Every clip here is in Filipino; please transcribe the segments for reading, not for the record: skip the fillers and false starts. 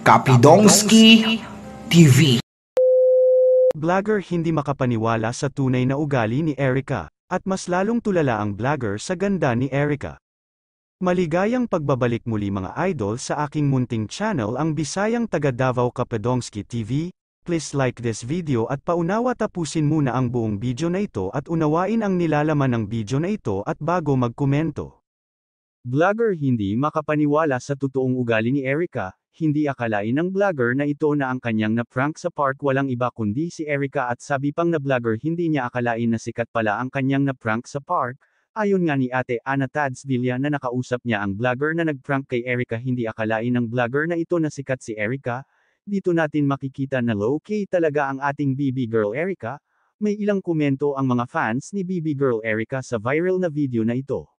Kapidongski TV. Vlogger hindi makapaniwala sa tunay na ugali ni Erica, at mas lalong tulala ang vlogger sa ganda ni Erica. Maligayang pagbabalik muli mga idol sa aking munting channel ang Bisayang taga Davao Kapidongski TV. Please like this video at paunawa tapusin muna ang buong video na ito at unawain ang nilalaman ng video na ito at bago magkomento. Vlogger hindi makapaniwala sa totoong ugali ni Erica. Hindi akalain ng vlogger na ito na ang kanyang na-prank sa park walang iba kundi si Erica at sabi pang na vlogger hindi niya akalain na sikat pala ang kanyang na-prank sa park. Ayon nga ni Ate Ana Tadsvilla na nakausap niya ang vlogger na nag-prank kay Erica hindi akalain ng vlogger na ito na sikat si Erica. Dito natin makikita na low-key talaga ang ating BB Girl Erica. May ilang komento ang mga fans ni BB Girl Erica sa viral na video na ito.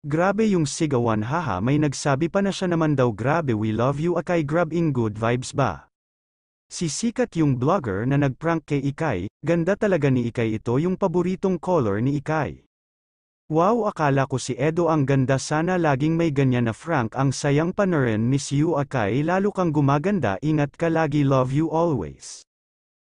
Grabe yung sigawan haha may nagsabi pa na siya naman daw grabe we love you akay grab in good vibes ba. Si sikat yung vlogger na nagprank kay Ikay, ganda talaga ni Ikay ito yung paboritong color ni Ikay. Wow akala ko si Edo ang ganda sana laging may ganyan na Frank ang sayang panarin miss you Akay lalo kang gumaganda ingat ka lagi love you always.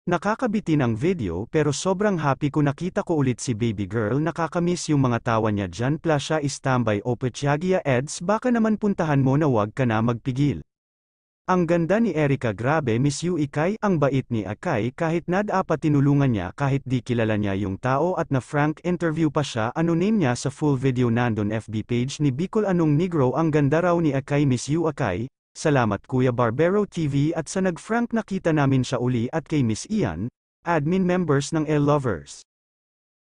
Nakakabitin ang video pero sobrang happy ko nakita ko ulit si baby girl nakakamiss yung mga tawa niya dyan plus siya istambay o Petyagia Eds baka naman puntahan mo na wag ka na magpigil. Ang ganda ni Erica grabe miss you Ikay ang bait ni Akay kahit nadapa tinulungan niya kahit di kilala niya yung tao at na frank interview pa siya ano name niya sa full video nandun FB page ni Bicol Anong Negro ang ganda raw ni Akay miss you Akay. Salamat Kuya Barbero TV at sa nag-frank nakita namin siya uli at kay Miss Ian, admin members ng L-Lovers.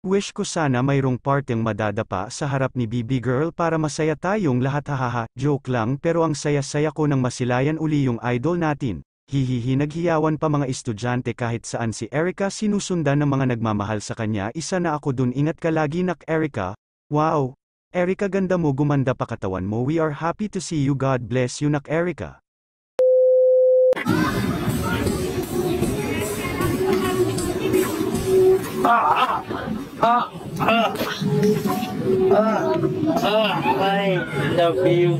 Wish ko sana mayroong parteng madadapa sa harap ni BB Girl para masaya tayong lahat hahaha, joke lang pero ang saya-saya ko nang masilayan uli yung idol natin. Hihihi naghiyawan pa mga estudyante kahit saan si Erica sinusundan ng mga nagmamahal sa kanya isa na ako dun ingat ka lagi nak Erica, wow! Erica ganda mo gumanda pa katawan mo we are happy to see you God bless you nak Erica. I love you.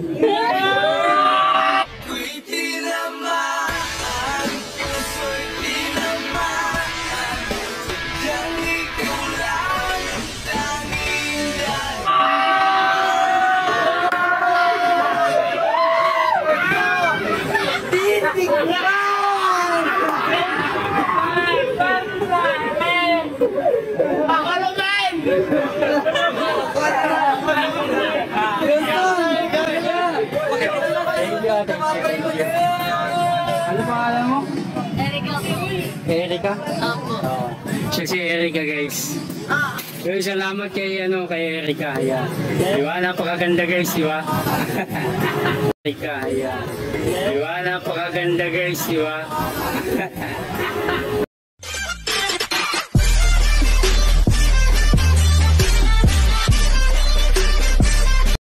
Ano pangalan mo? Erica. Erica? Opo. Oo. Siya si Erica guys. Pero salamat kay Erica. Ayan. Diba? Napakaganda guys, diba? Erica, ayan. Diba? Napakaganda guys, diba?